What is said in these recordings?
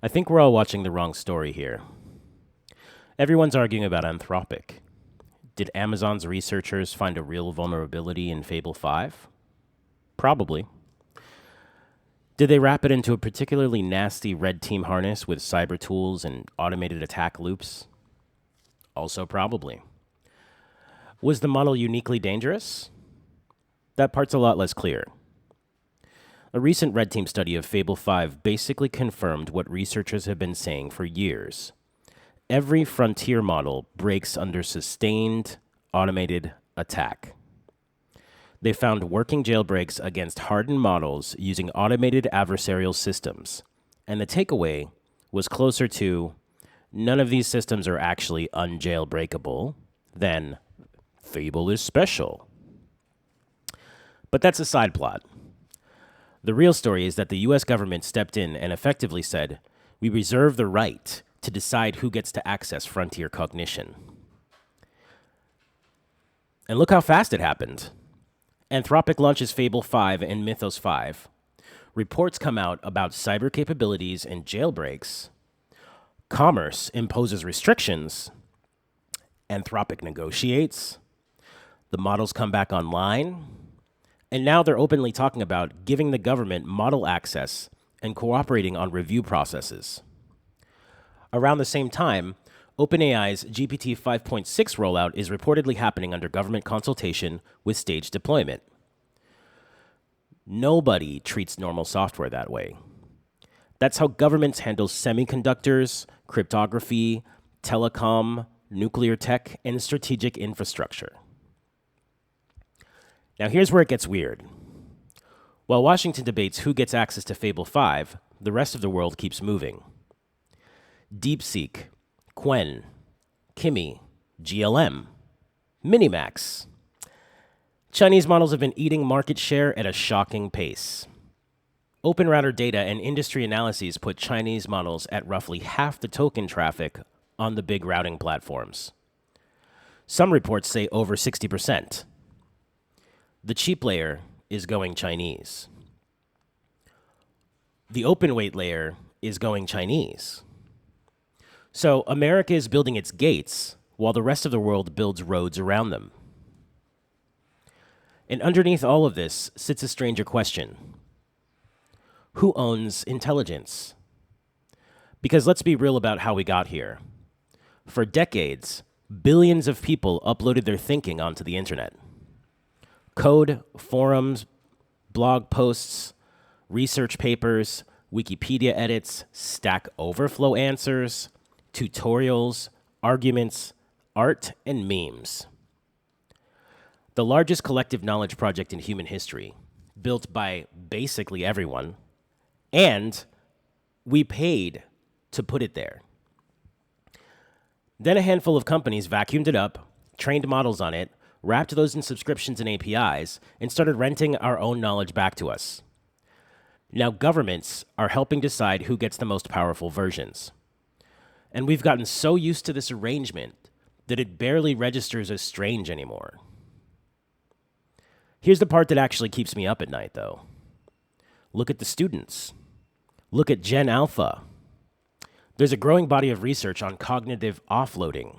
I think we're all watching the wrong story here. Everyone's arguing about Anthropic. Did Amazon's researchers find a real vulnerability in Fable 5? Probably. Did they wrap it into a particularly nasty red team harness with cyber tools and automated attack loops? Also probably. Was the model uniquely dangerous? That part's a lot less clear. A recent red team study of Fable 5 basically confirmed what researchers have been saying for years. Every frontier model breaks under sustained, automated attack. They found working jailbreaks against hardened models using automated adversarial systems, and the takeaway was closer to none of these systems are actually unjailbreakable than Fable is special. But that's a side plot. The real story is that the US government stepped in and effectively said, we reserve the right to decide who gets to access frontier cognition. And look how fast it happened. Anthropic launches Fable 5 and Mythos 5. Reports come out about cyber capabilities and jailbreaks. Commerce imposes restrictions. Anthropic negotiates. The models come back online. And now they're openly talking about giving the government model access and cooperating on review processes. Around the same time, OpenAI's GPT 5.6 rollout is reportedly happening under government consultation with staged deployment. Nobody treats normal software that way. That's how governments handle semiconductors, cryptography, telecom, nuclear tech, and strategic infrastructure. Now here's where it gets weird. While Washington debates who gets access to Fable 5, the rest of the world keeps moving. DeepSeek, Qwen, Kimi, GLM, Minimax. Chinese models have been eating market share at a shocking pace. OpenRouter data and industry analyses put Chinese models at roughly half the token traffic on the big routing platforms. Some reports say over 60%. The cheap layer is going Chinese. The open weight layer is going Chinese. So America is building its gates while the rest of the world builds roads around them. And underneath all of this sits a stranger question. Who owns intelligence? Because let's be real about how we got here. For decades, billions of people uploaded their thinking onto the internet. Code, forums, blog posts, research papers, Wikipedia edits, Stack Overflow answers, tutorials, arguments, art, and memes. The largest collective knowledge project in human history, built by basically everyone, and we paid to put it there. Then a handful of companies vacuumed it up, trained models on it, wrapped those in subscriptions and APIs, and started renting our own knowledge back to us. Now governments are helping decide who gets the most powerful versions. And we've gotten so used to this arrangement that it barely registers as strange anymore. Here's the part that actually keeps me up at night, though. Look at the students. Look at Gen Alpha. There's a growing body of research on cognitive offloading,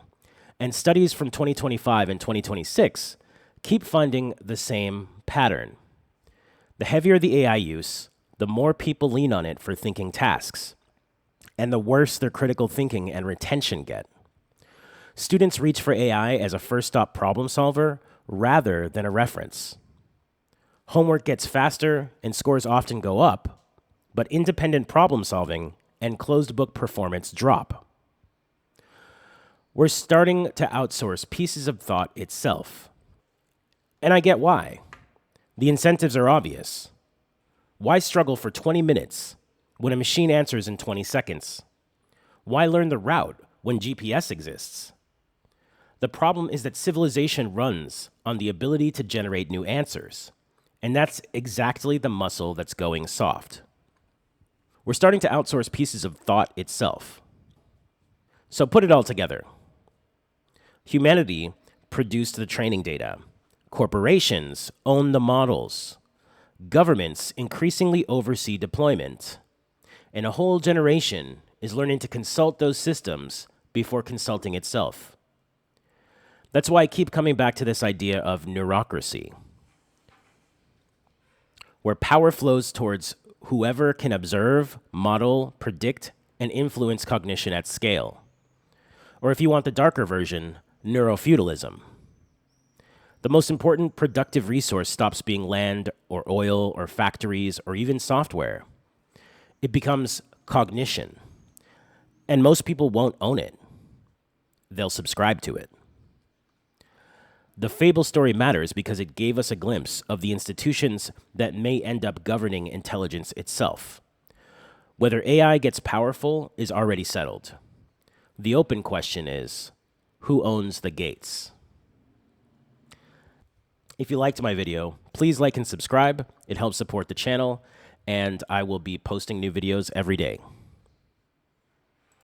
and studies from 2025 and 2026 keep finding the same pattern. The heavier the AI use, the more people lean on it for thinking tasks, and the worse their critical thinking and retention get. Students reach for AI as a first-stop problem solver rather than a reference. Homework gets faster and scores often go up, but independent problem solving and closed-book performance drop. We're starting to outsource pieces of thought itself. And I get why. The incentives are obvious. Why struggle for 20 minutes when a machine answers in 20 seconds? Why learn the route when GPS exists? The problem is that civilization runs on the ability to generate new answers, and that's exactly the muscle that's going soft. We're starting to outsource pieces of thought itself. So put it all together. Humanity produced the training data. Corporations own the models. Governments increasingly oversee deployment. And a whole generation is learning to consult those systems before consulting itself. That's why I keep coming back to this idea of neurocracy, where power flows towards whoever can observe, model, predict, and influence cognition at scale. Or if you want the darker version, neurofeudalism. The most important productive resource stops being land or oil or factories or even software. It becomes cognition. And most people won't own it. They'll subscribe to it. The Fable story matters because it gave us a glimpse of the institutions that may end up governing intelligence itself. Whether AI gets powerful is already settled. The open question is, who owns the gates? If you liked my video, please like and subscribe. It helps support the channel, and I will be posting new videos every day.